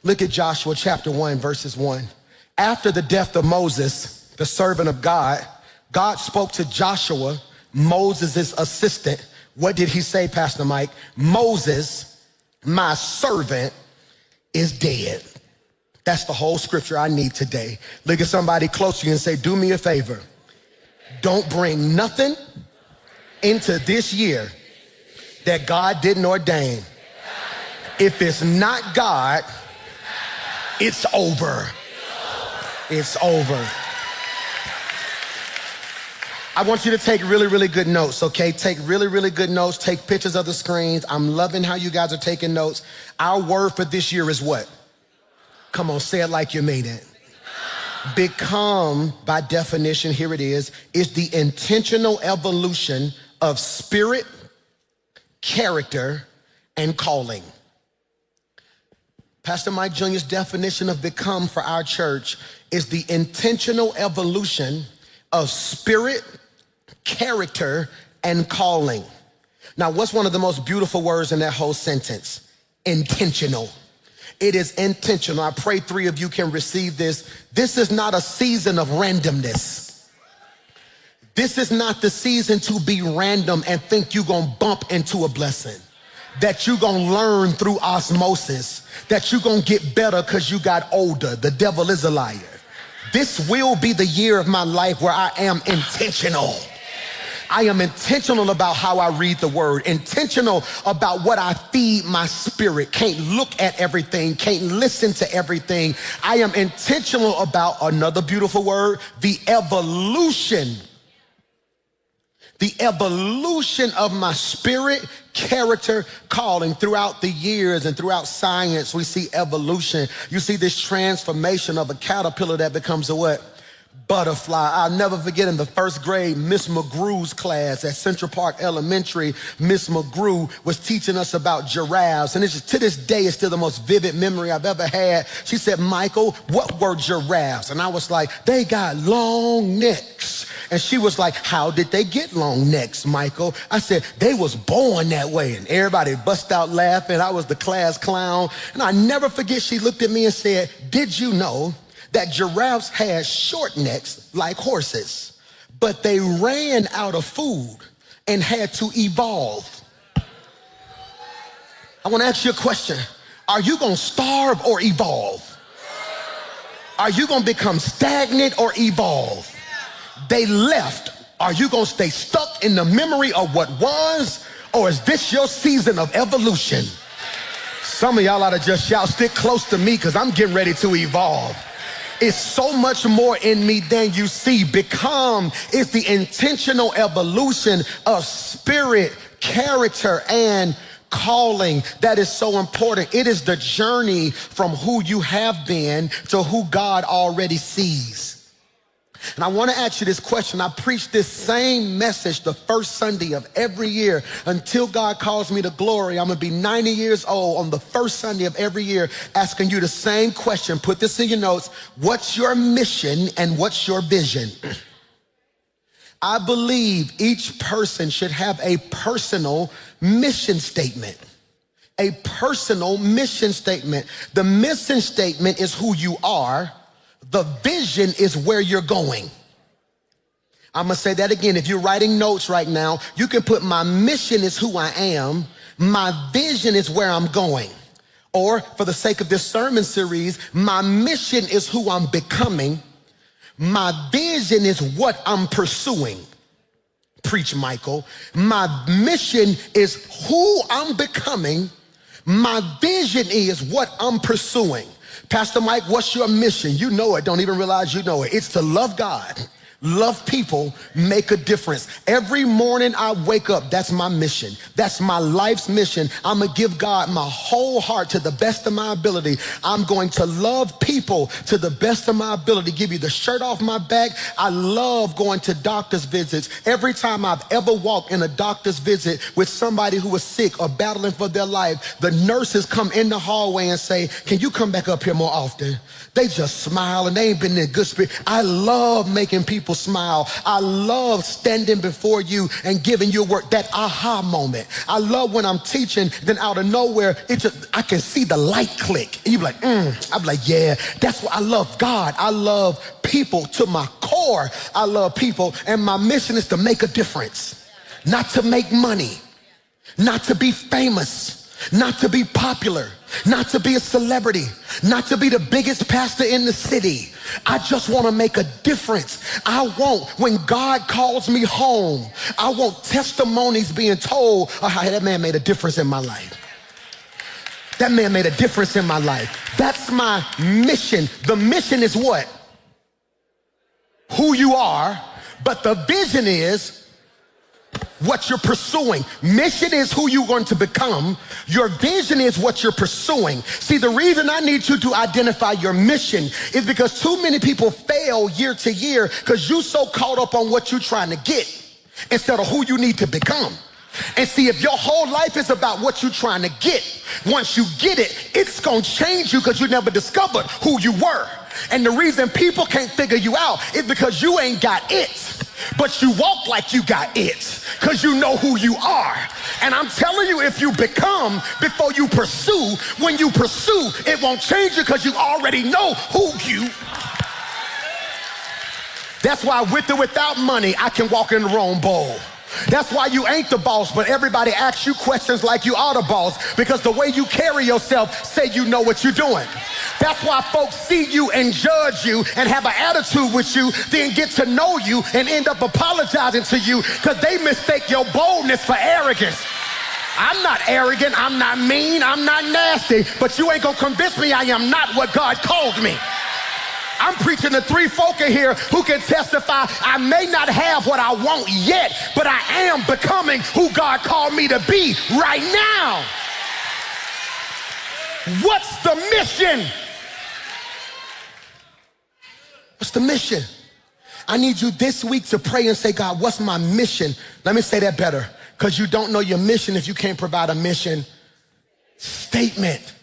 Look at Joshua chapter 1, verses 1. After the death of Moses, the servant of God, God spoke to Joshua, Moses' assistant. What did he say, Pastor Mike? Moses, my servant, is dead. That's the whole scripture I need today. Look at somebody close to you and say, do me a favor. Don't bring nothing into this year that God didn't ordain. If it's not God, it's over. It's over. I want you to take really, really good notes, okay? Take really, really good notes. Take pictures of the screens. I'm loving how you guys are taking notes. Our word for this year is what? Come on, say it like you mean it. Become, by definition, here it is the intentional evolution of spirit, character, and calling. Pastor Mike Jr.'s definition of become for our church is the intentional evolution of spirit, character, and calling. Now, what's one of the most beautiful words in that whole sentence? Intentional. It is intentional. I pray 3 of you can receive this. This is not a season of randomness. This is not the season to be random and think you're gonna bump into a blessing, that you're gonna learn through osmosis, that you're gonna get better because you got older. The devil is a liar. This will be the year of my life where I am intentional. I am intentional about how I read the word, intentional about what I feed my spirit. Can't look at everything, can't listen to everything. I am intentional about, another beautiful word, the evolution of my spirit, character, calling. Throughout the years and throughout science, we see evolution. You see this transformation of a caterpillar that becomes a what? Butterfly. I'll never forget in the first grade, Miss McGrew's class at Central Park Elementary, Miss McGrew was teaching us about giraffes. And it's, to this day, it's still the most vivid memory I've ever had. She said, Michael, what were giraffes? And I was like, they got long necks. And she was like, how did they get long necks, Michael? I said, they was born that way. And everybody bust out laughing. I was the class clown. And I never forget, she looked at me and said, did you know that giraffes had short necks like horses, but they ran out of food and had to evolve? I want to ask you a question. Are you going to starve or evolve? Are you going to become stagnant or evolve? They left. Are you going to stay stuck in the memory of what was, or is this your season of evolution? Some of y'all ought to just shout, stick close to me, because I'm getting ready to evolve. It's so much more in me than you see. Become is the intentional evolution of spirit, character, and calling. That is so important. It is the journey from who you have been to who God already sees. And I want to ask you this question. I preach this same message the first Sunday of every year until God calls me to glory. I'm going to be 90 years old on the first Sunday of every year, asking you the same question. Put this in your notes. What's your mission and what's your vision? I believe each person should have a personal mission statement. A personal mission statement. The mission statement is who you are. The vision is where you're going. I'm gonna say that again. If you're writing notes right now, you can put my mission is who I am. My vision is where I'm going. Or for the sake of this sermon series, my mission is who I'm becoming. My vision is what I'm pursuing. Preach, Michael. My mission is who I'm becoming. My vision is what I'm pursuing. Pastor Mike, what's your mission? You know it. Don't even realize you know it. It's to love God, love people, make a difference. Every morning I wake up, that's my mission. That's my life's mission. I'm going to give God my whole heart to the best of my ability. I'm going to love people to the best of my ability. Give you the shirt off my back. I love going to doctor's visits. Every time I've ever walked in a doctor's visit with somebody who was sick or battling for their life, the nurses come in the hallway and say, can you come back up here more often? They just smile and they ain't been in good spirit. I love making people people smile. I love standing before you and giving you a word, that aha moment. I love when I'm teaching, then out of nowhere, I can see the light click. And you be like, I'm like, yeah, that's what I love. God, I love people to my core. I love people, and my mission is to make a difference, not to make money, not to be famous, not to be popular, not to be a celebrity, not to be the biggest pastor in the city. I just want to make a difference. I want, when God calls me home, I want testimonies being told of how that man made a difference in my life. That man made a difference in my life. That's my mission. The mission is what? Who you are, but the vision is what you're pursuing. Mission is who you're going to become. Your vision is what you're pursuing. See, the reason I need you to identify your mission is because too many people fail year to year because you're so caught up on what you're trying to get instead of who you need to become. And see, if your whole life is about what you're trying to get, once you get it, it's going to change you because you never discovered who you were. And the reason people can't figure you out is because you ain't got it. But you walk like you got it because you know who you are. And I'm telling you, if you become before you pursue, when you pursue, it won't change you because you already know who you are. That's why with or without money, I can walk in the wrong bowl. That's why you ain't the boss, but everybody asks you questions like you are the boss, because the way you carry yourself say you know what you're doing. That's why folks see you and judge you and have an attitude with you, then get to know you and end up apologizing to you because they mistake your boldness for arrogance. I'm not arrogant, I'm not mean, I'm not nasty, but you ain't gonna convince me I am not what God called me. I'm preaching to three folk in here who can testify I may not have what I want yet, but I am becoming who God called me to be right now. What's the mission? What's the mission? I need you this week to pray and say, God, what's my mission? Let me say that better, because you don't know your mission if you can't provide a mission statement.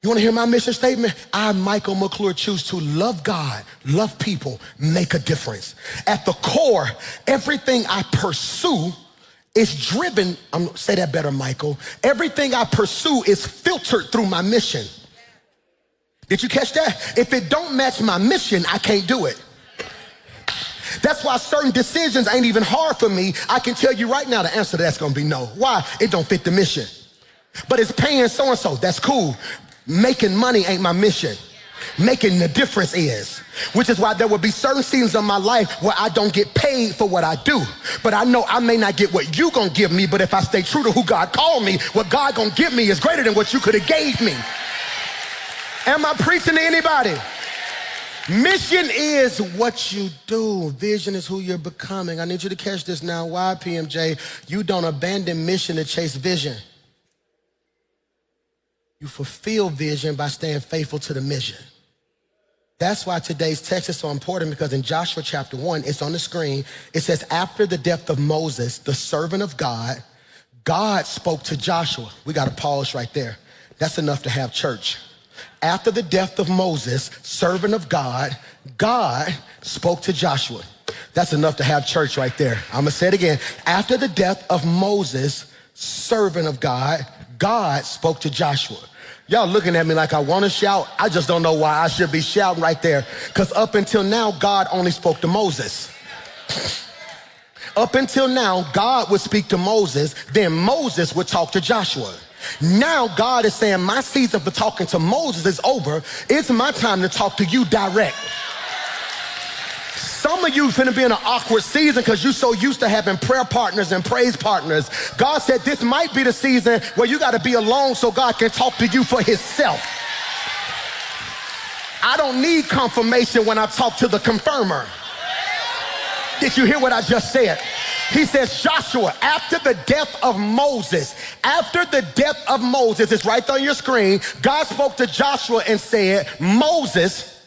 You want to hear my mission statement? I, Michael McClure, choose to love God, love people, make a difference. At the core, everything I pursue is driven, I'm gonna say that better, Michael. Everything I pursue is filtered through my mission. Did you catch that? If it don't match my mission, I can't do it. That's why certain decisions ain't even hard for me. I can tell you right now the answer to that's gonna be no. Why? It don't fit the mission. But it's paying so-and-so, that's cool. Making money ain't my mission. Making the difference is. Which is why there will be certain seasons of my life where I don't get paid for what I do. But I know I may not get what you gonna give me, but if I stay true to who God called me, what God gonna give me is greater than what you could have gave me. Am I preaching to anybody? Mission is what you do. Vision is who you're becoming. I need you to catch this now. Why, PMJ? You don't abandon mission to chase vision. You fulfill vision by staying faithful to the mission. That's why today's text is so important, because in Joshua chapter 1, it's on the screen. It says, after the death of Moses, the servant of God, God spoke to Joshua. We got to pause right there. That's enough to have church. After the death of Moses, servant of God, God spoke to Joshua. That's enough to have church right there. I'm going to say it again. After the death of Moses, servant of God, God spoke to Joshua. Y'all looking at me like I want to shout. I just don't know why I should be shouting right there. Because up until now, God only spoke to Moses. Up until now, God would speak to Moses, then Moses would talk to Joshua. Now God is saying my season for talking to Moses is over. It's my time to talk to you direct. Some of you finna be in an awkward season because you're so used to having prayer partners and praise partners. God said this might be the season where you gotta be alone so God can talk to you for himself. I don't need confirmation when I talk to the confirmer. Did you hear what I just said? He says, Joshua, after the death of Moses, it's right there on your screen, God spoke to Joshua and said, Moses,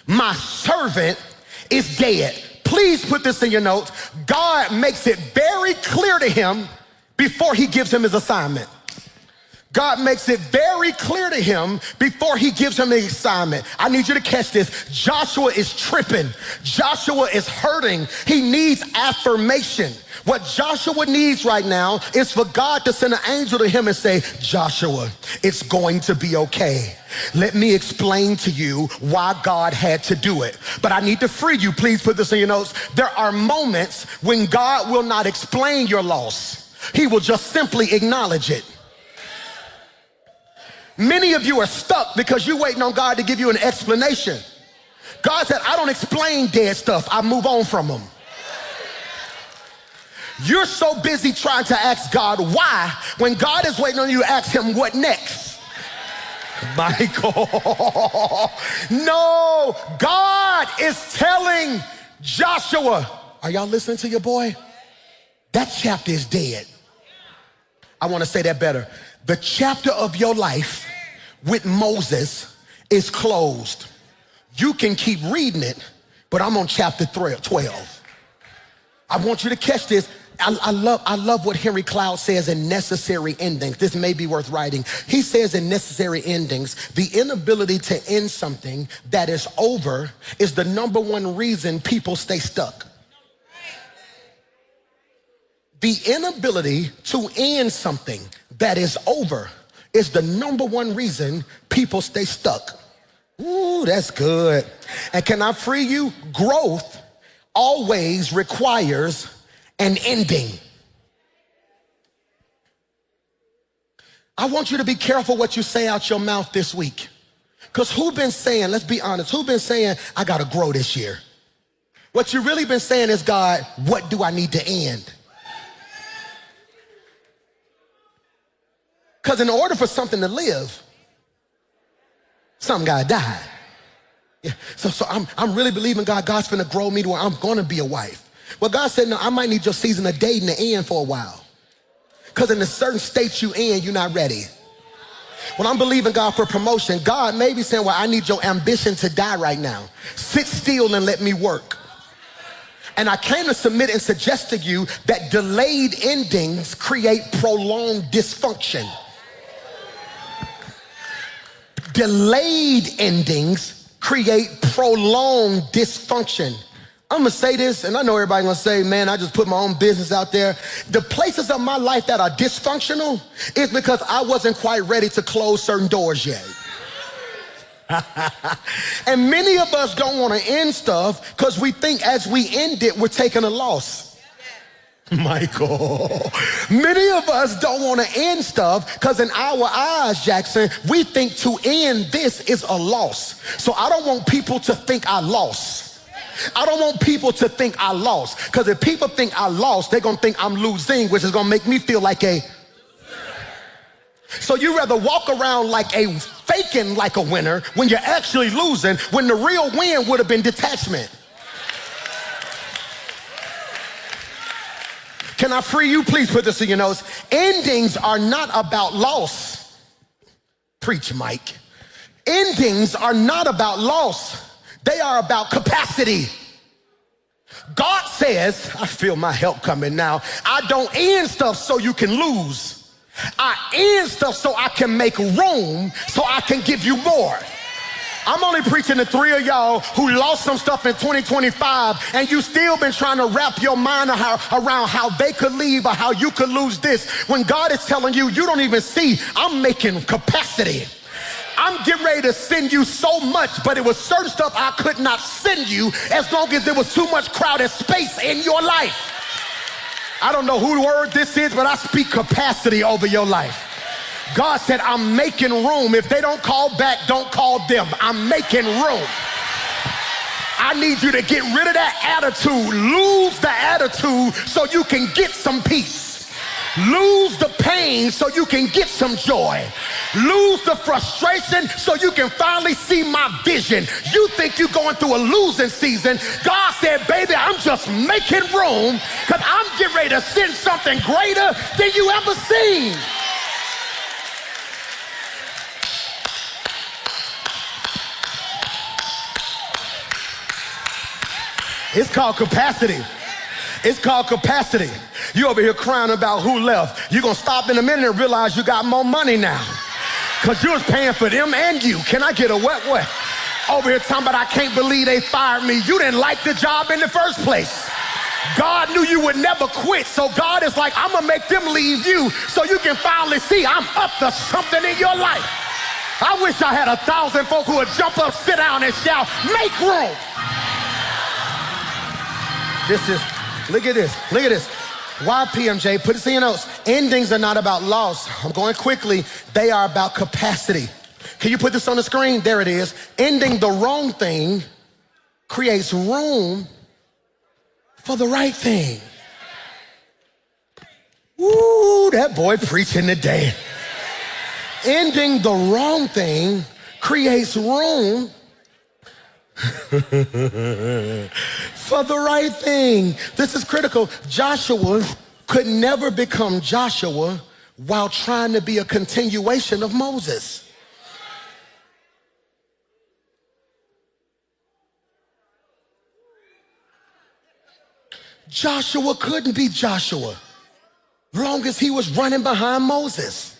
my servant, is dead. Please put this in your notes. God makes it very clear to him before he gives him his assignment. God makes it very clear to him before he gives him the assignment. I need you to catch this. Joshua is tripping. Joshua is hurting. He needs affirmation. What Joshua needs right now is for God to send an angel to him and say, Joshua, it's going to be okay. Let me explain to you why God had to do it. But I need to free you. Please put this in your notes. There are moments when God will not explain your loss. He will just simply acknowledge it. Many of you are stuck because you're waiting on God to give you an explanation. God said, I don't explain dead stuff. I move on from them. You're so busy trying to ask God why when God is waiting on you to ask him what next. Michael, no, God is telling Joshua, are y'all listening to your boy? That chapter is dead. I want to say that better. The chapter of your life with Moses is closed. You can keep reading it, but I'm on chapter 12. I want you to catch this. I love what Henry Cloud says in Necessary Endings. This may be worth writing. He says in Necessary Endings, the inability to end something that is over is the number one reason people stay stuck. The inability to end something that is over is the number one reason people stay stuck. Ooh, that's good. And can I free you? Growth always requires an ending. I want you to be careful what you say out your mouth this week. Because who been saying, let's be honest, who been saying, I gotta grow this year? What you really been saying is, God, what do I need to end? Because in order for something to live, something gotta die. Yeah. So I'm really believing God's gonna grow me to where I'm gonna be a wife. Well, God said, no, I might need your season of dating to end for a while. Because in a certain state you in, you're not ready. When I'm believing God for promotion, God may be saying, well, I need your ambition to die right now. Sit still and let me work. And I came to submit and suggest to you that delayed endings create prolonged dysfunction. Delayed endings create prolonged dysfunction. I'm gonna say this, and I know everybody's gonna say, man, I just put my own business out there. The places of my life that are dysfunctional is because I wasn't quite ready to close certain doors yet. And many of us don't wanna end stuff because we think as we end it, we're taking a loss. Michael, many of us don't want to end stuff because in our eyes, Jackson, we think to end this is a loss. So I don't want people to think I lost. I don't want people to think I lost, because if people think I lost, they're going to think I'm losing, which is going to make me feel like a... So you rather walk around like a faking like a winner when you're actually losing, when the real win would have been detachment. Can I free you? Please put this in your notes. Endings are not about loss. Preach, Mike. Endings are not about loss. They are about capacity. God says, I feel my help coming now, I don't end stuff so you can lose. I end stuff so I can make room, so I can give you more. I'm only preaching to 3 of y'all who lost some stuff in 2025 and you still been trying to wrap your mind around how they could leave or how you could lose this. When God is telling you, you don't even see, I'm making capacity. I'm getting ready to send you so much, but it was certain stuff I could not send you as long as there was too much crowded space in your life. I don't know whose word this is, but I speak capacity over your life. God said, I'm making room. If they don't call back, don't call them. I'm making room. I need you to get rid of that attitude. Lose the attitude so you can get some peace. Lose the pain so you can get some joy. Lose the frustration so you can finally see my vision. You think you're going through a losing season. God said, baby, I'm just making room because I'm getting ready to send something greater than you ever seen. It's called capacity. It's called capacity. You over here crying about who left. You're going to stop in a minute and realize you got more money now. Because you was paying for them and you. Can I get a wet? Over here talking about I can't believe they fired me. You didn't like the job in the first place. God knew you would never quit. So God is like, I'm going to make them leave you so you can finally see I'm up to something in your life. I wish I had 1,000 folk who would jump up, sit down, and shout, make room. Look at this. Why, PMJ? Put this in your notes. Endings are not about loss. I'm going quickly. They are about capacity. Can you put this on the screen? There it is. Ending the wrong thing creates room for the right thing. Woo, that boy preaching today. Ending the wrong thing creates room for the right thing. This is critical. Joshua could never become Joshua while trying to be a continuation of Moses. Joshua couldn't be Joshua long as he was running behind Moses.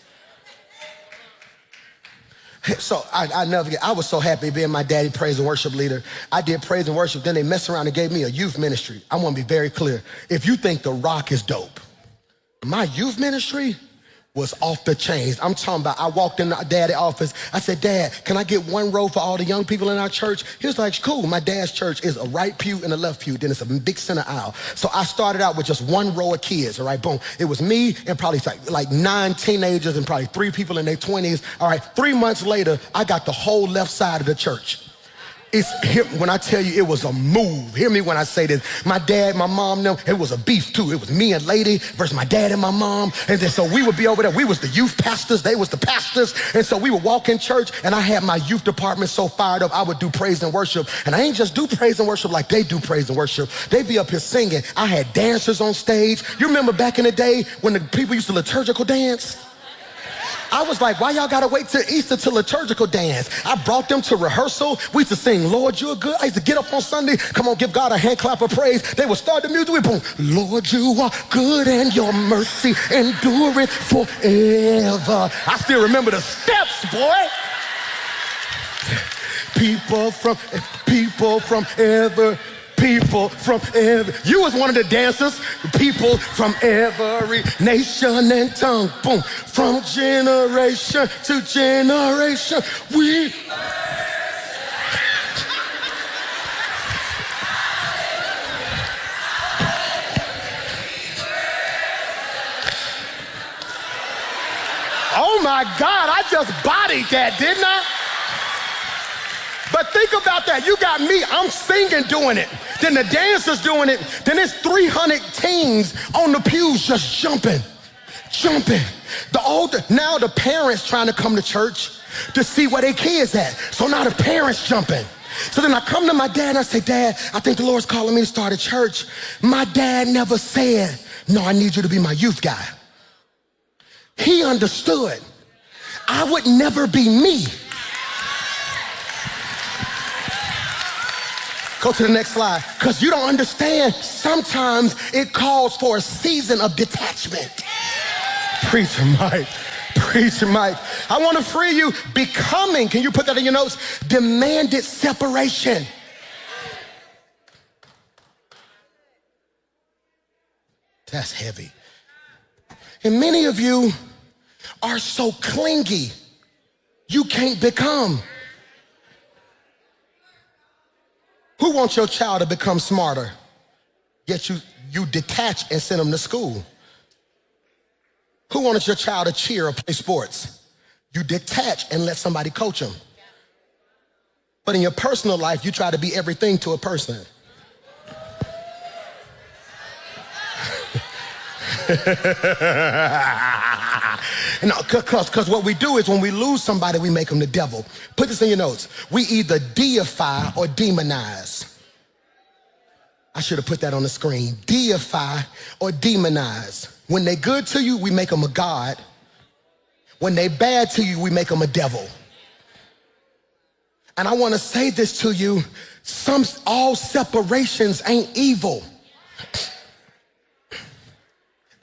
So I never forget, I was so happy being my daddy praise and worship leader. I did praise and worship, then they messed around and gave me a youth ministry. I want to be very clear. If you think The Rock is dope, my youth ministry was off the chains. I'm talking about, I walked in the daddy's office. I said, Dad, can I get one row for all the young people in our church? He was like, cool. My dad's church is a right pew and a left pew. Then it's a big center aisle. So I started out with just one row of kids, all right, boom. It was me and probably like 9 teenagers and probably 3 people in their 20s. All right, 3 months later, I got the whole left side of the church. When I tell you it was a move, hear me when I say this. My dad, my mom, them, it was a beef too. It was me and Lady versus my dad and my mom. And then so we would be over there. We was the youth pastors. They was the pastors. And so we would walk in church and I had my youth department so fired up. I would do praise and worship. And I ain't just do praise and worship like they do praise and worship. They be up here singing. I had dancers on stage. You remember back in the day when the people used to liturgical dance? I was like, why y'all gotta wait till Easter to liturgical dance? I brought them to rehearsal. We used to sing, Lord, you're good. I used to get up on Sunday. Come on, give God a hand clap of praise. They would start the music. We boom, Lord, you are good and your mercy endureth forever. I still remember the steps, boy. People from every, you was one of the dancers. People from every nation and tongue, boom, from generation to generation, we. Oh my God, I just bodied that, didn't I? But think about that. You got me, I'm singing doing it. Then the dancers doing it. Then it's 300 teens on the pews just jumping. Now the parents trying to come to church to see where their kids at. So now the parents jumping. So then I come to my dad and I say, Dad, I think the Lord's calling me to start a church. My dad never said, no, I need you to be my youth guy. He understood. I would never be me. Go to the next slide. Because you don't understand, sometimes it calls for a season of detachment. Preacher Mike. I want to free you. Becoming, can you put that in your notes? Demanded separation. That's heavy. And many of you are so clingy, you can't become. Who wants your child to become smarter, yet you detach and send them to school? Who wants your child to cheer or play sports? You detach and let somebody coach them. But in your personal life, you try to be everything to a person. No, because what we do is when we lose somebody, we make them the devil. Put this in your notes. We either deify or demonize. I should have put that on the screen. Deify or demonize. When they good to you, we make them a god. When they bad to you, we make them a devil. And I want to say this to you. All separations ain't evil.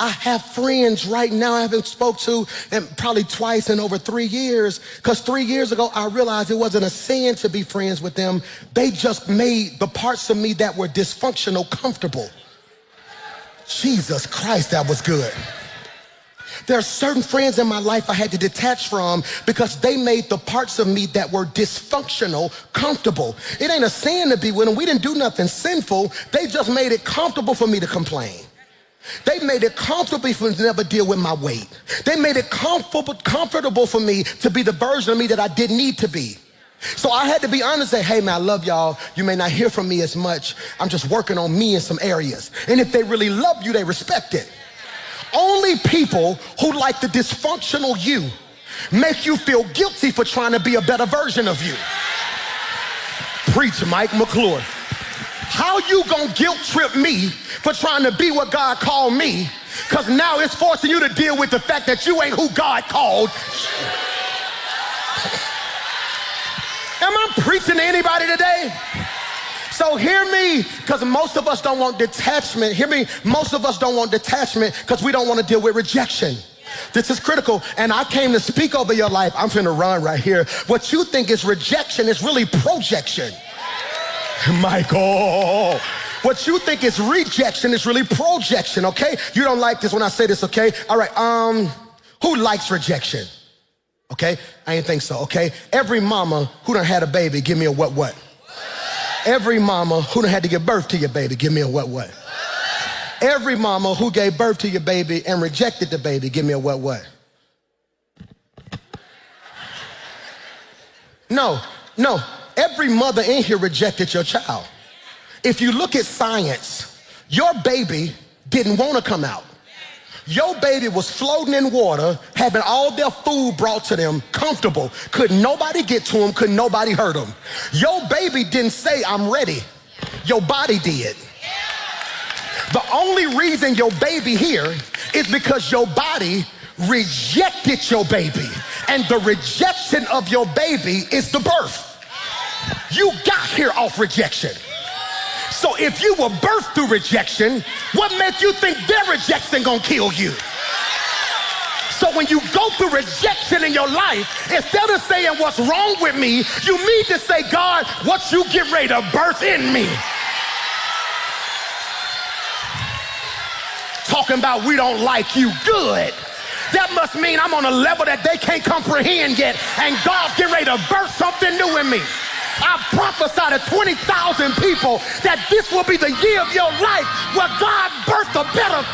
I have friends right now I haven't spoke to, and probably twice in over 3 years, because 3 years ago I realized it wasn't a sin to be friends with them. They just made the parts of me that were dysfunctional comfortable. Jesus Christ, that was good. There are certain friends in my life I had to detach from because they made the parts of me that were dysfunctional comfortable. It ain't a sin to be with them. We didn't do nothing sinful. They just made it comfortable for me to complain. They made it comfortable for me to never deal with my weight. They made it comfortable for me to be the version of me that I didn't need to be. So I had to be honest and say, hey man, I love y'all. You may not hear from me as much. I'm just working on me in some areas. And if they really love you, they respect it. Only people who like the dysfunctional you make you feel guilty for trying to be a better version of you. Preach, Mike McClure. How you gonna guilt trip me for trying to be what God called me? Because now it's forcing you to deal with the fact that you ain't who God called. Am I preaching to anybody today? So hear me, because most of us don't want detachment. Hear me, most of us don't want detachment because we don't want to deal with rejection. This is critical, and I came to speak over your life. I'm finna run right here. What you think is rejection is really projection. Michael, what you think is rejection is really projection, okay? You don't like this when I say this, okay? All right, who likes rejection? Okay, I didn't think so, okay? Every mama who done had a baby, give me a what? Every mama who done had to give birth to your baby, give me a what? Every mama who gave birth to your baby and rejected the baby, give me a what? No, every mother in here rejected your child. If you look at science, your baby didn't want to come out. Your baby was floating in water, having all their food brought to them, comfortable. Could nobody get to them, could nobody hurt them. Your baby didn't say, I'm ready. Your body did. The only reason your baby here is because your body rejected your baby. And the rejection of your baby is the birth. You got here off rejection. So if you were birthed through rejection, what makes you think their rejection gonna kill you? So when you go through rejection in your life, instead of saying what's wrong with me, you need to say, God, what you get ready to birth in me? Talking about we don't like you, good. That must mean I'm on a level that they can't comprehend yet, and God's getting ready to birth something new in me. I prophesy to 20,000 people that this will be the year of your life where God birthed a better.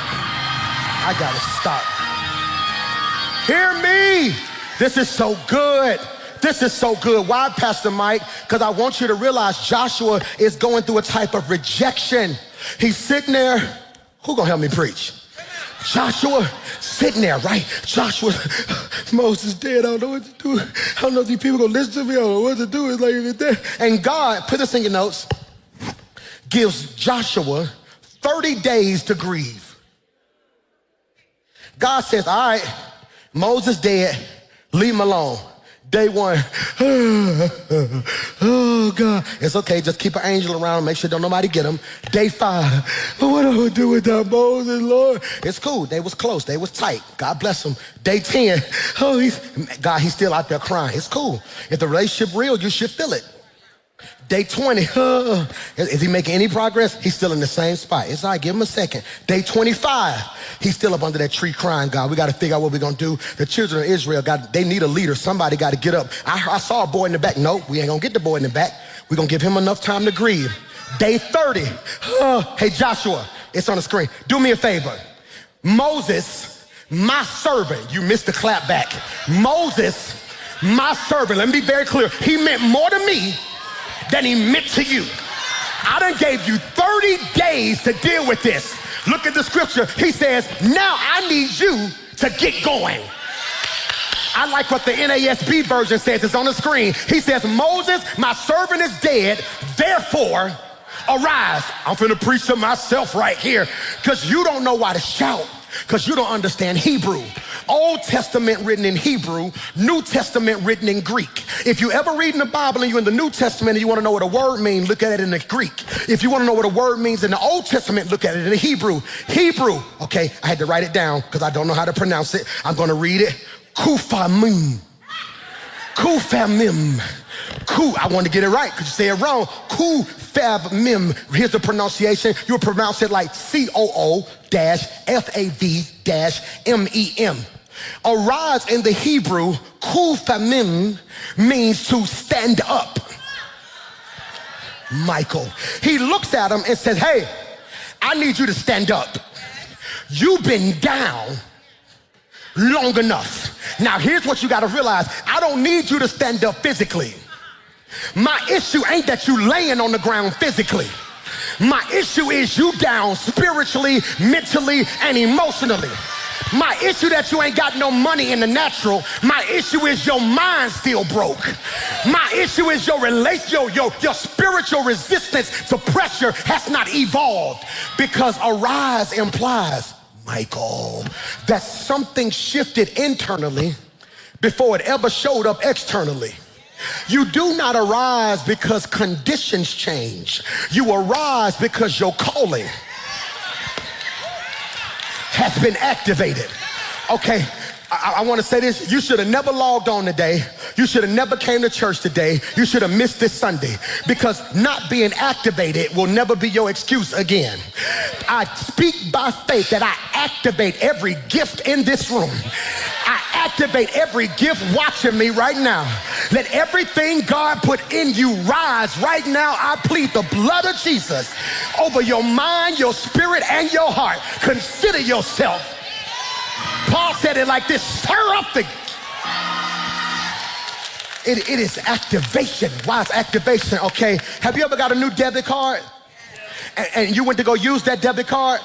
I gotta stop. Hear me. This is so good. This is so good. Why, Pastor Mike? Because I want you to realize Joshua is going through a type of rejection. He's sitting there. Who gonna help me preach? Joshua sitting there, right? Joshua, Moses dead. I don't know what to do. I don't know if these people gonna listen to me. I don't know what to do. It's like it's there. And God, put this in your notes, gives Joshua 30 days to grieve. God says, all right, Moses dead, leave him alone. Day one, oh God, it's okay, just keep an angel around, make sure don't nobody get him. Day 5, what do I do without Moses, Lord? It's cool, they was close, they was tight, God bless them. Day 10, he's still out there crying, it's cool. If the relationship real, you should feel it. Day 20, is he making any progress? He's still in the same spot. It's all right, give him a second. Day 25, he's still up under that tree crying, God, we got to figure out what we're going to do. The children of Israel, they need a leader. Somebody got to get up. I saw a boy in the back. No, we ain't going to get the boy in the back. We're going to give him enough time to grieve. Day 30, hey, Joshua, it's on the screen. Do me a favor. Moses, my servant, you missed the clap back. Moses, my servant, let me be very clear. He meant more to me than he meant to you. I done gave you 30 days to deal with this. Look at the scripture. He says, now I need you to get going. I like what the NASB version says. It's on the screen. He says, Moses, my servant is dead, therefore arise. I'm finna preach to myself right here because you don't know why to shout. because you don't understand Hebrew. Old Testament written in Hebrew, New Testament written in Greek. If you ever read in the Bible and you're in the New Testament and you want to know what a word means, look at it in the Greek. If you want to know what a word means in the Old Testament, look at it in the Hebrew. Hebrew, okay, I had to write it down because I don't know how to pronounce it. I'm going to read it. Kufamim. Kufamim. I want to get it right because you say it wrong. Kufamim. Here's the pronunciation. You'll pronounce it like COO-FAV-MEM. Arise in the Hebrew, kufamim, means to stand up. Michael. He looks at him and says, hey, I need you to stand up. You've been down long enough. Now here's what you got to realize. I don't need you to stand up physically. My issue ain't that you laying on the ground physically. My issue is you down spiritually, mentally, and emotionally. My issue that you ain't got no money in the natural. My issue is your mind still broke. My issue is your spiritual resistance to pressure has not evolved. Because arise implies, Michael, that something shifted internally before it ever showed up externally. You do not arise because conditions change. You arise because your calling has been activated. Okay, I want to say this. You should have never logged on today. You should have never came to church today. You should have missed this Sunday, because not being activated will never be your excuse again. I speak by faith that I activate every gift in this room. I activate every gift watching me right now. Let everything God put in you rise right now. I plead the blood of Jesus over your mind, your spirit, and your heart. Consider yourself. Paul said it like this: stir up the... It is activation. Why is activation? Okay, have you ever got a new debit card and you went to go use that debit card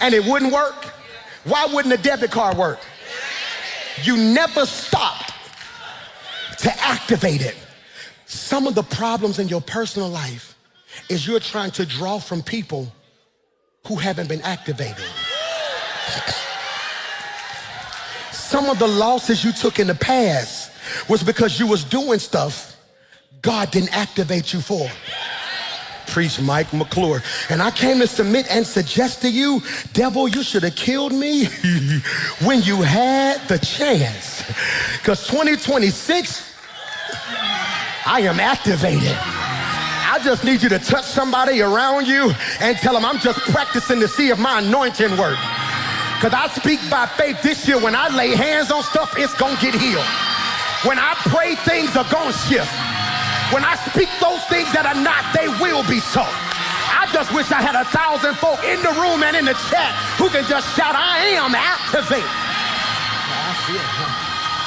and it wouldn't work? Why wouldn't a debit card work? You never stopped to activate it. Some of the problems in your personal life is you're trying to draw from people who haven't been activated. Some of the losses you took in the past was because you was doing stuff God didn't activate you for. Preach Mike McClure. And I came to submit and suggest to you, devil, you should have killed me when you had the chance. Because 2026, I am activated. I just need you to touch somebody around you and tell them, I'm just practicing to see if my anointing works. Because I speak by faith this year, when I lay hands on stuff, it's going to get healed. When I pray, things are going to shift. When I speak those things that are not, they will be so. I just wish I had 1,000 folk in the room and in the chat who can just shout, I am activated.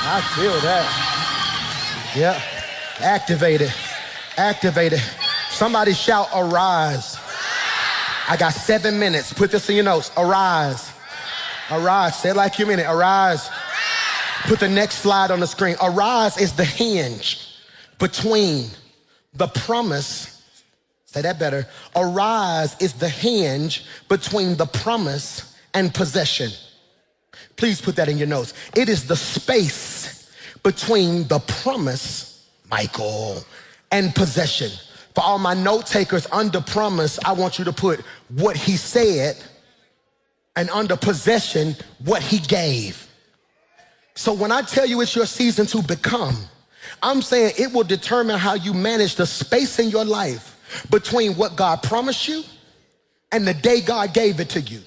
I feel that. Yeah, activated, activated. Somebody shout, arise. I got 7 minutes. Put this in your notes. Arise. Arise. Say it like you mean it. Arise. Put the next slide on the screen. Arise is the hinge between the promise. Say that better. Arise is the hinge between the promise and possession. Please put that in your notes. It is the space between the promise, Michael, and possession. For all my note takers, under promise, I want you to put what he said, and under possession, what he gave. So when I tell you it's your season to become, I'm saying it will determine how you manage the space in your life between what God promised you and the day God gave it to you.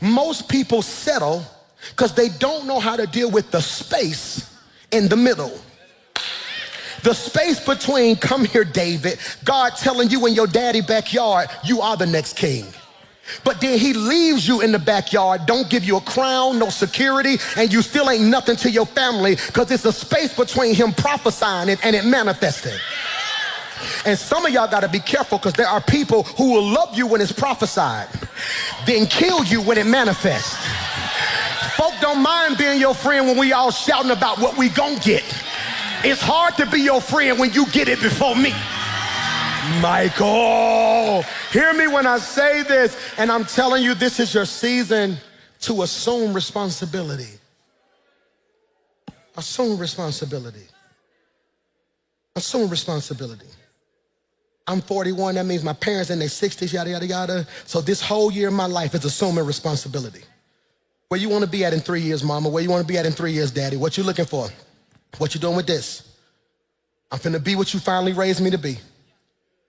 Most people settle because they don't know how to deal with the space in the middle. The space between, come here, David, God telling you in your daddy backyard, you are the next king. But then he leaves you in the backyard, don't give you a crown, no security, and you still ain't nothing to your family, because it's a space between him prophesying it and it manifesting. And some of y'all got to be careful, because there are people who will love you when it's prophesied, then kill you when it manifests. Folk don't mind being your friend when we all shouting about what we gonna get. It's hard to be your friend when you get it before me. Michael, hear me when I say this, and I'm telling you, this is your season to assume responsibility. Assume responsibility. Assume responsibility. I'm 41, that means my parents in their 60s, yada, yada, yada. So this whole year of my life is assuming responsibility. Where you want to be at in 3 years, mama? Where you want to be at in 3 years, daddy? What you looking for? What you doing with this? I'm finna be what you finally raised me to be.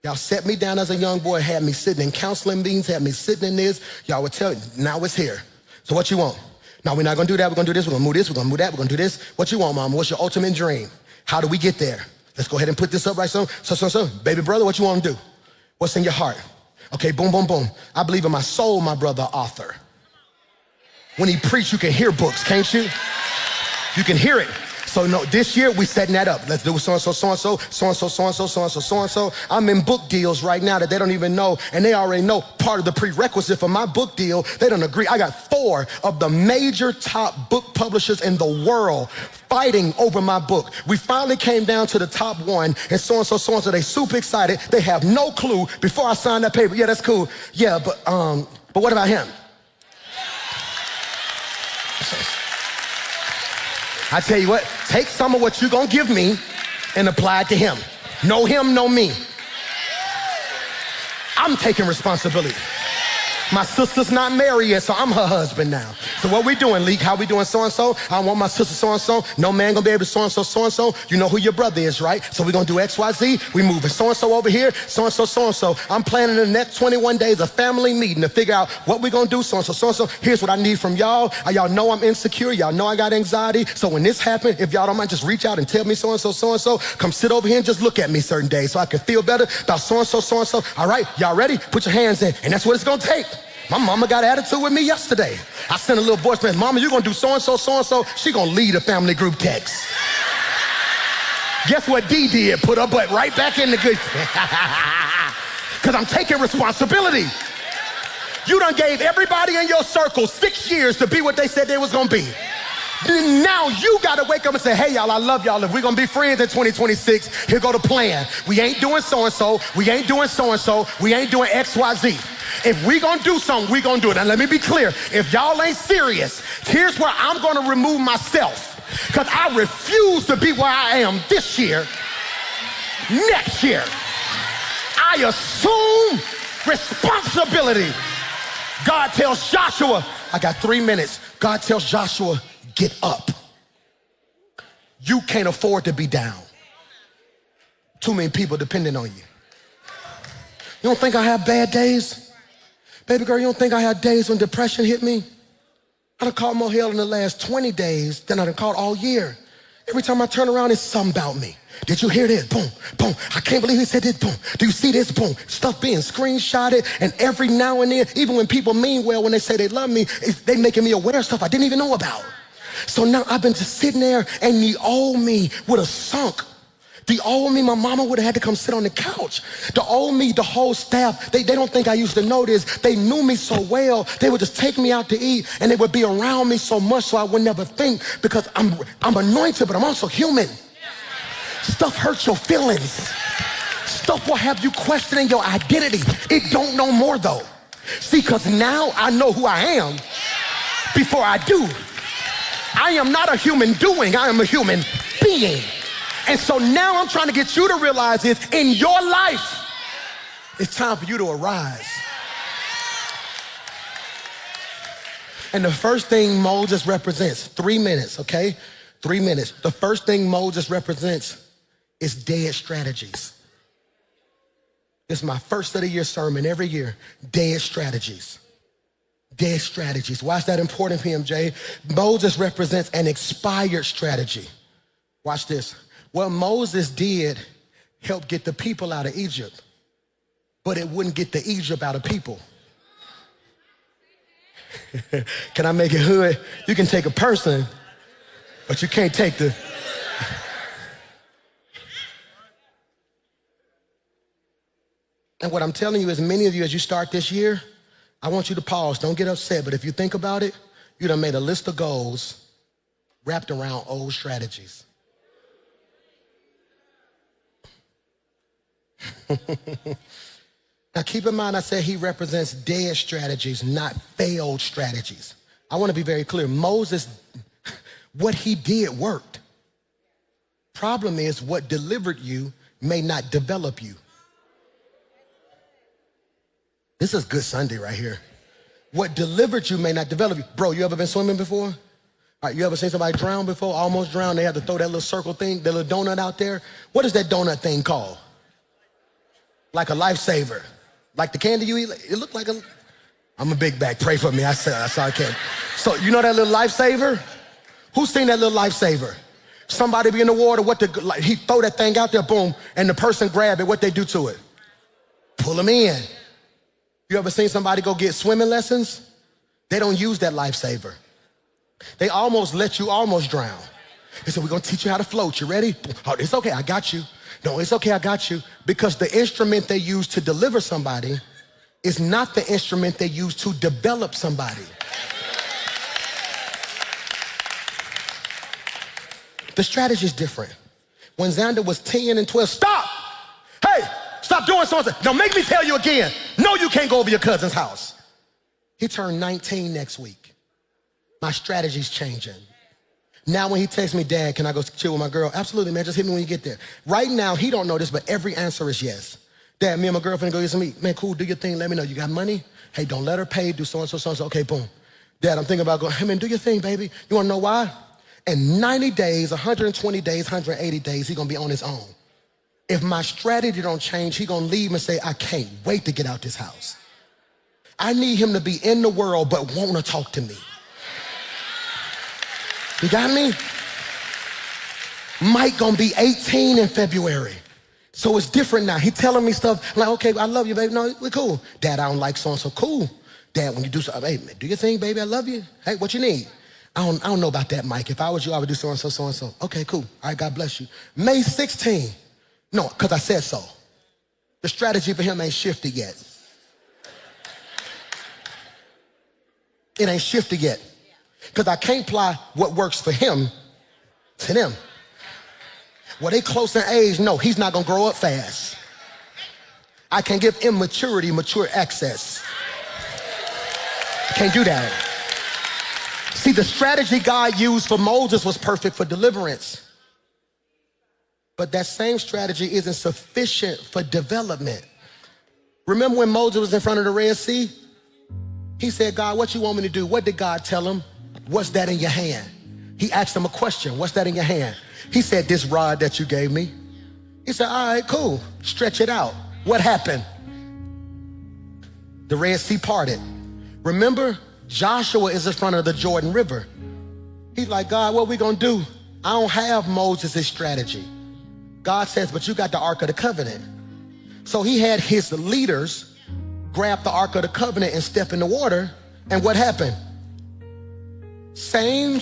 Y'all set me down as a young boy, had me sitting in counseling meetings, had me sitting in this. Y'all would tell me, now it's here. So what you want? No, we're not gonna do that, we're gonna do this, we're gonna move this, we're gonna move that, we're gonna do this. What you want, mama? What's your ultimate dream? How do we get there? Let's go ahead and put this up right so. Baby brother, what you want to do? What's in your heart? Okay, boom, boom, boom. I believe in my soul, my brother, author. When he preach, you can hear books, can't you? You can hear it. So no, this year we setting that up. Let's do so-and-so, so-and-so, so-and-so, so-and-so, so-and-so, so-and-so. I'm in book deals right now that they don't even know, and they already know part of the prerequisite for my book deal. They don't agree. I got 4 of the major top book publishers in the world fighting over my book. We finally came down to the top 1, and so-and-so, so-and-so, they super excited. They have no clue before I sign that paper. Yeah, that's cool. Yeah, but what about him? I tell you what, take some of what you're gonna give me and apply it to him. No him, no me. I'm taking responsibility. My sister's not married yet, so I'm her husband now. So what we doing, Leak? How we doing so-and-so? I want my sister so-and-so. No man gonna be able to so-and-so, so-and-so. You know who your brother is, right? So we gonna do X, Y, Z. We moving so-and-so over here, so-and-so, so-and-so. I'm planning the next 21 days a family meeting to figure out what we gonna do, so-and-so, so-and-so. Here's what I need from y'all. Y'all know I'm insecure. Y'all know I got anxiety. So when this happens, if y'all don't mind, just reach out and tell me so-and-so, so-and-so. Come sit over here and just look at me certain days so I can feel better about so-and-so, so-and-so. All right, y'all ready? Put your hands in, and that's what it's gonna take. My mama got an attitude with me yesterday. I sent a little voice message, mama, you gonna do so-and-so, so-and-so. She gonna lead a family group text. Guess what D did? Put her butt right back in the good. Because I'm taking responsibility. You done gave everybody in your circle 6 years to be what they said they was gonna be. Now you gotta wake up and say, hey y'all, I love y'all. If we're gonna be friends in 2026, here go the plan. We ain't doing so-and-so, we ain't doing so-and-so, we ain't doing X, Y, Z. If we gonna do something, we gonna do it. And let me be clear, if y'all ain't serious, here's where I'm gonna remove myself. Because I refuse to be where I am this year, next year. I assume responsibility. God tells Joshua, I got 3 minutes. God tells Joshua, get up. You can't afford to be down. Too many people depending on you. You don't think I have bad days? Baby girl, you don't think I had days when depression hit me? I done caught more hell in the last 20 days than I done caught all year. Every time I turn around, it's something about me. Did you hear this? Boom, boom. I can't believe he said this. Boom. Do you see this? Boom. Stuff being screenshotted, and every now and then, even when people mean well, when they say they love me, they making me aware of stuff I didn't even know about. So now I've been just sitting there, and the old me would have sunk. The old me, my mama would have had to come sit on the couch. The old me, the whole staff, they don't think I used to know this. They knew me so well, they would just take me out to eat, and they would be around me so much so I would never think, because I'm anointed, but I'm also human. Stuff hurts your feelings. Stuff will have you questioning your identity. It don't no more though. See, because now I know who I am before I do. I am not a human doing, I am a human being. And so now I'm trying to get you to realize this in your life. It's time for you to arise. And the first thing Moses represents, 3 minutes, okay? 3 minutes. The first thing Moses represents is dead strategies. This is my first of the year sermon every year. Dead strategies. Dead strategies. Why is that important, PMJ? Moses represents an expired strategy. Watch this. What Moses did helped get the people out of Egypt, but it wouldn't get the Egypt out of people. Can I make it hood? You can take a person, but you can't take the... And what I'm telling you is, many of you, as you start this year, I want you to pause. Don't get upset, but if you think about it, you done made a list of goals wrapped around old strategies. Now keep in mind, I said he represents dead strategies, not failed strategies. I want to be very clear. Moses, what he did worked. Problem is, what delivered you may not develop you. This is good Sunday right here. What delivered you may not develop you. Bro, you ever been swimming before? All right, you ever seen somebody drown before? Almost drown. They have to throw that little circle thing, that little donut out there. What is that donut thing called? Like a lifesaver. Like the candy you eat. It looked like a... I'm a big bag. Pray for me. I saw I can't. So you know that little lifesaver? Who's seen that little lifesaver? Somebody be in the water. He throw that thing out there, boom, and the person grab it. What they do to it? Pull them in. You ever seen somebody go get swimming lessons? They don't use that lifesaver. They almost let you almost drown. They said, we're gonna teach you how to float. You ready? Oh, it's okay, I got you. No, it's okay, I got you. Because the instrument they use to deliver somebody is not the instrument they use to develop somebody. The strategy is different. When Xander was 10 and 12, stop! Hey, stop doing something. Don't make me tell you again. No, you can't go over your cousin's house. He turned 19 next week. My strategy's changing. Now when he texts me, Dad, can I go chill with my girl? Absolutely, man, just hit me when you get there. Right now, he don't know this, but every answer is yes. Dad, me and my girlfriend go get some meat. Man, cool, do your thing, let me know. You got money? Hey, don't let her pay, do so-and-so, so-and-so. Okay, boom. Dad, I'm thinking about going, hey man, do your thing, baby. You wanna know why? In 90 days, 120 days, 180 days, he gonna be on his own. If my strategy don't change, he gonna leave and say, I can't wait to get out this house. I need him to be in the world, but wanna talk to me. You got me? Mike gonna be 18 in February. So it's different now. He telling me stuff like, okay, I love you, baby. No, we're cool. Dad, I don't like so-and-so. Cool. Dad, when you do something, hey, man, do your thing, baby. I love you. Hey, what you need? I don't know about that, Mike. If I was you, I would do so-and-so, so-and-so. Okay, cool. All right, God bless you. May 16. No, because I said so. The strategy for him ain't shifted yet. It ain't shifted yet. Because I can't apply what works for him to them. Well, they close in age. No, he's not going to grow up fast. I can give immaturity mature access. Can't do that. See, the strategy God used for Moses was perfect for deliverance. But that same strategy isn't sufficient for development. Remember when Moses was in front of the Red Sea? He said, God, what you want me to do? What did God tell him? What's that in your hand? He asked him a question. What's that in your hand? He said, this rod that you gave me. He said, all right, cool. Stretch it out. What happened? The Red Sea parted. Remember, Joshua is in front of the Jordan River. He's like, God, what we gonna do? I don't have Moses' strategy. God says, but you got the Ark of the Covenant. So he had his leaders grab the Ark of the Covenant and step in the water. And what happened? Same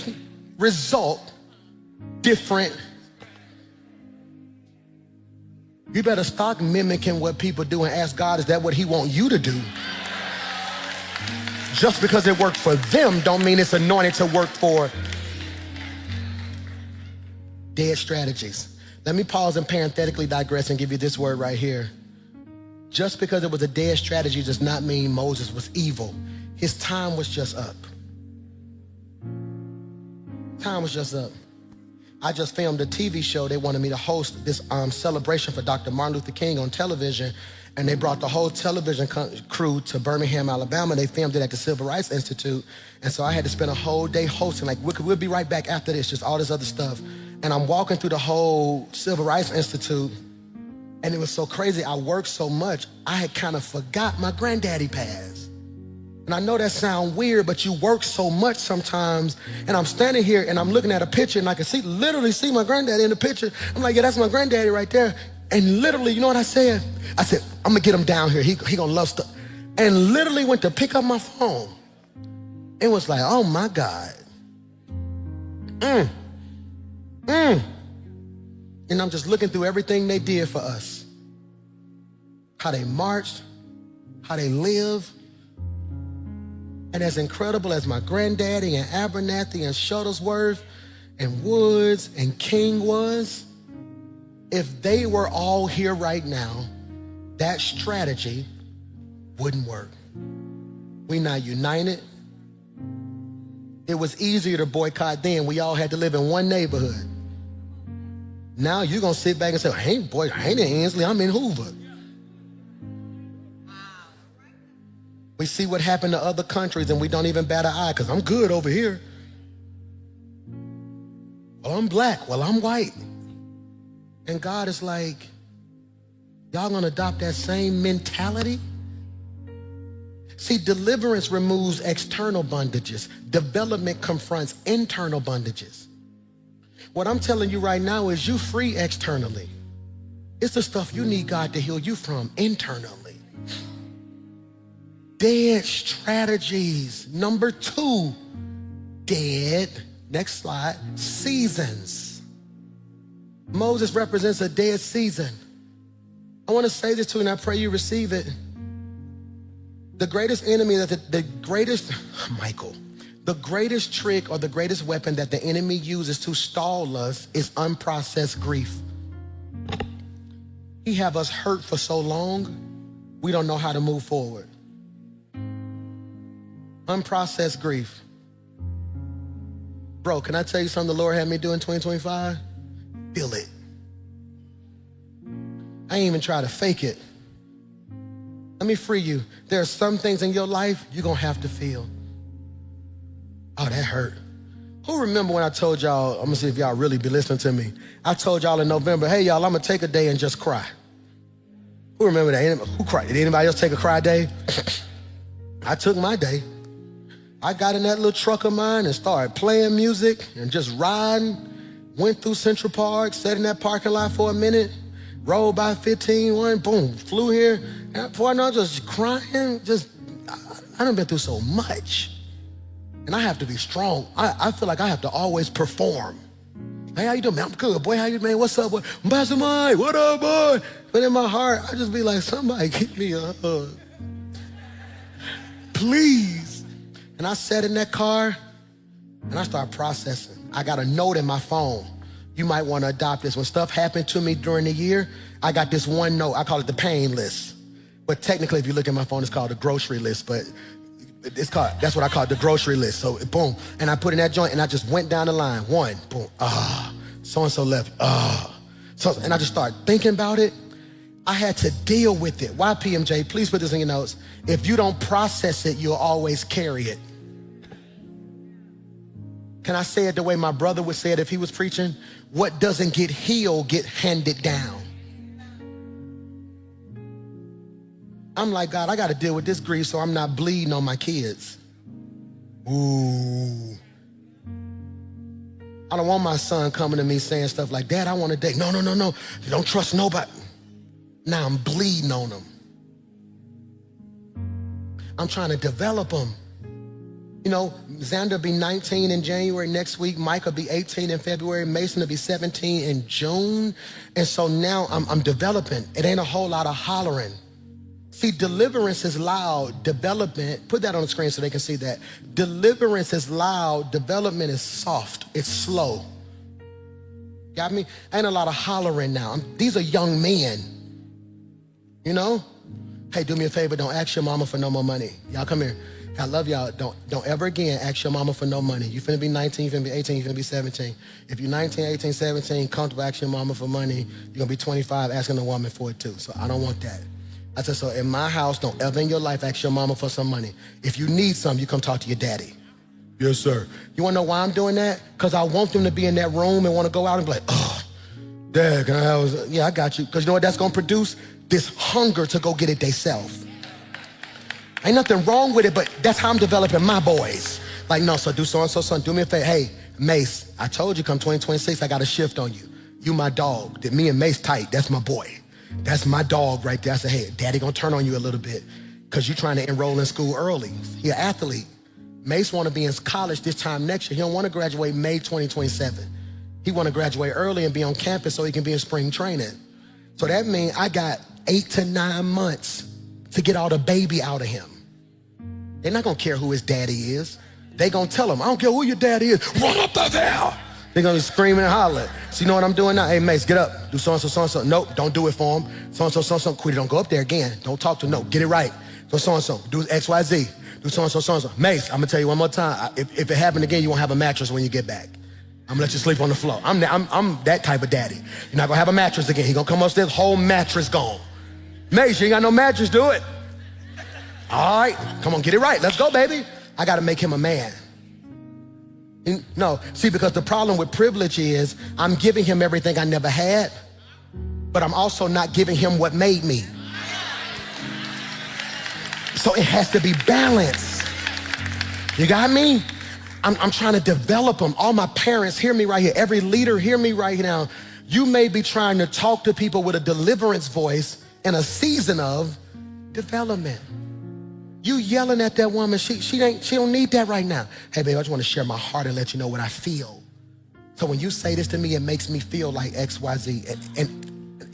result, different. You better stop mimicking what people do and ask God, is that what he want you to do? Just because it worked for them don't mean it's anointed to work for dead strategies. Let me pause and parenthetically digress and give you this word right here. Just because it was a dead strategy does not mean Moses was evil. His time was just up. Time was just up. I just filmed a TV show. They wanted me to host this celebration for Dr. Martin Luther King on television. And they brought the whole television crew to Birmingham, Alabama. They filmed it at the Civil Rights Institute. And so I had to spend a whole day hosting, like we'll be right back after this, just all this other stuff. And I'm walking through the whole Civil Rights Institute. And it was so crazy. I worked so much, I had kind of forgot my granddaddy passed. And I know that sounds weird, but you work so much sometimes. And I'm standing here and I'm looking at a picture and I can literally see my granddaddy in the picture. I'm like, yeah, that's my granddaddy right there. And literally, you know what I said? I said, I'm gonna get him down here. He gonna love stuff. And literally went to pick up my phone. It was like, oh my God. And I'm just looking through everything they did for us. How they marched, how they lived. And as incredible as my granddaddy and Abernathy and Shuttlesworth and Woods and King was, if they were all here right now, that strategy wouldn't work. We're not united. It was easier to boycott then. We all had to live in one neighborhood. Now you're going to sit back and say, I ain't in Ansley, I'm in Hoover. We see what happened to other countries and we don't even bat an eye because I'm good over here. Well, I'm black. Well, I'm white. And God is like, y'all gonna adopt that same mentality? See, deliverance removes external bondages. Development confronts internal bondages. What I'm telling you right now is you free externally. It's the stuff you need God to heal you from internally. Dead strategies. Number 2, dead, next slide, seasons. Moses represents a dead season. I want to say this to you and I pray you receive it. The greatest enemy, the greatest trick or the greatest weapon that the enemy uses to stall us is unprocessed grief. He have us hurt for so long, we don't know how to move forward. Unprocessed grief. Bro, can I tell you something the Lord had me do in 2025? Feel it. I ain't even try to fake it. Let me free you. There are some things in your life you're gonna have to feel. Oh, that hurt. Who remember when I told y'all, I'm gonna see if y'all really be listening to me. I told y'all in November, hey y'all, I'm gonna take a day and just cry. Who remember that? Who cried? Did anybody else take a cry day? I took my day. I got in that little truck of mine and started playing music and just riding. Went through Central Park, sat in that parking lot for a minute, rolled by 15, boom, flew here. And before I know, just crying, I done been through so much. And I have to be strong. I feel like I have to always perform. Hey, how you doing, man? I'm good, boy. How you, man? What's up, boy? Pastor Mike, what up, boy? But in my heart, I just be like, somebody give me a hug. Please. And I sat in that car, and I started processing. I got a note in my phone. You might want to adopt this. When stuff happened to me during the year, I got this one note. I call it the pain list. But technically, if you look at my phone, it's called the grocery list. But that's what I call it, the grocery list. So boom, and I put in that joint, and I just went down the line. 1, boom, so-and-so left, So, and I just started thinking about it. I had to deal with it. Why, PMJ? Please put this in your notes. If you don't process it, you'll always carry it. Can I say it the way my brother would say it if he was preaching? What doesn't get healed get handed down. I'm like, God, I got to deal with this grief so I'm not bleeding on my kids. Ooh. I don't want my son coming to me saying stuff like, Dad, I want to date. No. You don't trust nobody. Now I'm bleeding on them. I'm trying to develop them. You know, Xander will be 19 in January next week. Mike will be 18 in February. Mason will be 17 in June. And so now I'm developing. It ain't a whole lot of hollering. See, deliverance is loud. Development, put that on the screen so they can see that. Deliverance is loud. Development is soft. It's slow. Got me? Ain't a lot of hollering now. These are young men. You know? Hey, do me a favor. Don't ask your mama for no more money. Y'all come here. I love y'all. Don't ever again ask your mama for no money. You finna be 19, you finna be 18, you finna be 17. If you're 19, 18, 17, comfortable asking your mama for money, you're gonna be 25 asking a woman for it too. So I don't want that. I said, so in my house, don't ever in your life ask your mama for some money. If you need some, you come talk to your daddy. Yes, sir. You wanna know why I'm doing that? Because I want them to be in that room and wanna go out and be like, oh, Dad, can I have, yeah, I got you. Because you know what that's gonna produce? This hunger to go get it theyself. Ain't nothing wrong with it, but that's how I'm developing my boys. Like, no, so do so-and-so, son, do me a favor. Hey, Mace, I told you come 2026, I got a shift on you. You my dog. Me and Mace tight, that's my boy. That's my dog right there. I said, hey, Daddy gonna turn on you a little bit because you're trying to enroll in school early. He an athlete. Mace wanna be in college this time next year. He don't wanna graduate May 2027. He wanna graduate early and be on campus so he can be in spring training. So that means I got 8 to 9 months to get all the baby out of him. They're not gonna care who his daddy is. They gonna tell him, I don't care who your daddy is, run up there. They're gonna be screaming and hollering. So you know what I'm doing now? Hey, Mace, get up. Do so-and-so, so-and-so. Nope, don't do it for him. So-and-so, so-and-so, quit it. Don't go up there again. Don't talk to him. No, get it right. So-and-so, do X, Y, Z. Do so-and-so, so-and-so. Mace, I'm gonna tell you one more time. If it happened again, you won't have a mattress when you get back. I'm gonna let you sleep on the floor. I'm that type of daddy. You're not gonna have a mattress again. He gonna come upstairs, whole mattress gone. Mace, you ain't got no mattress, do it. All right, come on, get it right. Let's go, baby. I gotta make him a man. No, see, because the problem with privilege is I'm giving him everything I never had, but I'm also not giving him what made me. So it has to be balanced. You got me? I'm trying to develop them. All my parents, hear me right here. Every leader, hear me right now. You may be trying to talk to people with a deliverance voice in a season of development. You yelling at that woman, she don't need that right now. Hey, babe, I just want to share my heart and let you know what I feel. So when you say this to me, it makes me feel like X, Y, Z.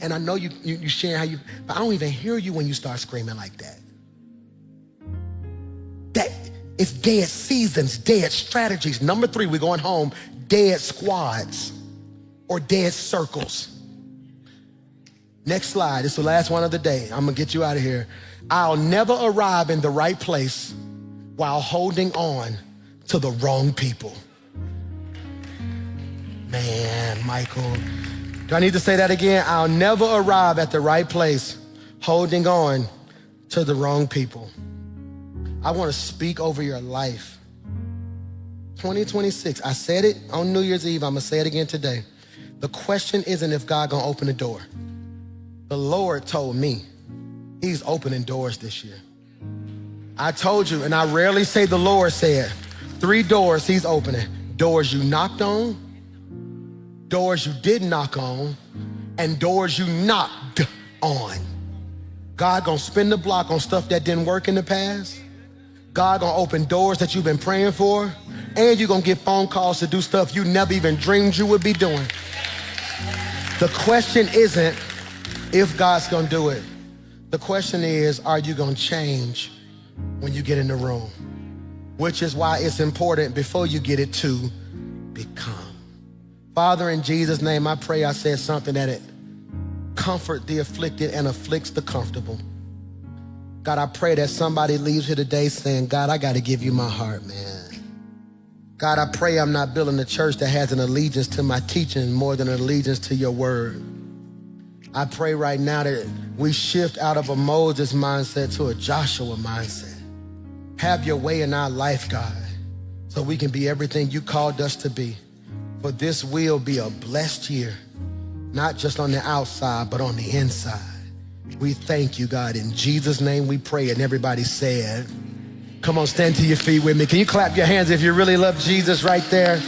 And I know you share how you, but I don't even hear you when you start screaming like that. It's dead seasons, dead strategies. Number 3, we're going home, dead squads or dead circles. Next slide, it's the last one of the day. I'm gonna get you out of here. I'll never arrive in the right place while holding on to the wrong people. Man, Michael, do I need to say that again? I'll never arrive at the right place holding on to the wrong people. I want to speak over your life. 2026, I said it on New Year's Eve. I'm going to say it again today. The question isn't if God going to open the door. The Lord told me he's opening doors this year. I told you, and I rarely say the Lord said, 3 doors he's opening. Doors you knocked on, doors you did knock on, and doors you knocked on. God going to spin the block on stuff that didn't work in the past. God gonna open doors that you've been praying for, and you're gonna get phone calls to do stuff you never even dreamed you would be doing. The question isn't if God's gonna do it. The question is, are you gonna change when you get in the room? Which is why it's important before you get it to become. Father, in Jesus' name, I pray I said something that it comfort the afflicted and afflicts the comfortable. God, I pray that somebody leaves here today saying, God, I got to give you my heart, man. God, I pray I'm not building a church that has an allegiance to my teaching more than an allegiance to your word. I pray right now that we shift out of a Moses mindset to a Joshua mindset. Have your way in our life, God, so we can be everything you called us to be. For this will be a blessed year, not just on the outside, but on the inside. We thank you, God. In Jesus' name we pray. And everybody said, come on, stand to your feet with me. Can you clap your hands if you really love Jesus right there?